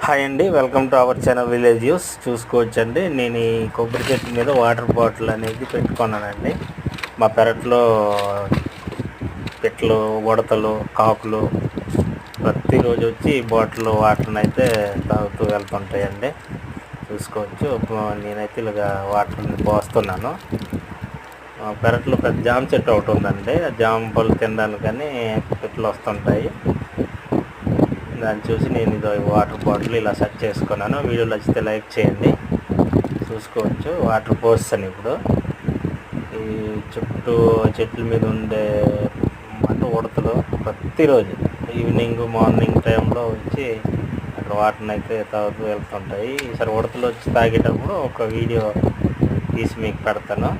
Hi అండి, welcome to our channel village news. చూసుకోవచ్చండి, నేను ఈ కొబ్బరి చెట్టు మీద వాటర్ బాటిల్ అనేది పెట్టుకున్నానండి. మా పెరట్లో పిట్టలు, ఉడతలు, కాకులు ప్రతిరోజు వచ్చి ఈ బాటిల్ వాటర్ని అయితే తాగుతూ వెళ్తుంటాయండి. చూసుకోవచ్చు, నేనైతే ఇలాగా వాటర్ని పోస్తున్నాను. పెరట్లో పెద్ద జామ చెట్టు ఒకటి ఉందండి. ఆ జామ పళ్ళు తినడానికి కానీ పిట్టలు వస్తుంటాయి. దాన్ని చూసి నేను ఇది వాటర్ బాటిల్ ఇలా సెట్ చేసుకున్నాను. వీడియో నచ్చితే లైక్ చేయండి. చూసుకోవచ్చు, వాటర్ పోస్తాను ఇప్పుడు. ఈ చుట్టూ చెట్ల మీద ఉండే అంటే ఉడతలు ప్రతిరోజు ఈవినింగ్ మార్నింగ్ టైంలో వచ్చి అక్కడ వాటర్ని అయితే తాగుతూ వెళ్తుంటాయి. ఈసారి ఉడతలు వచ్చి తాగేటప్పుడు ఒక వీడియో తీసి మీకు పెడతాను.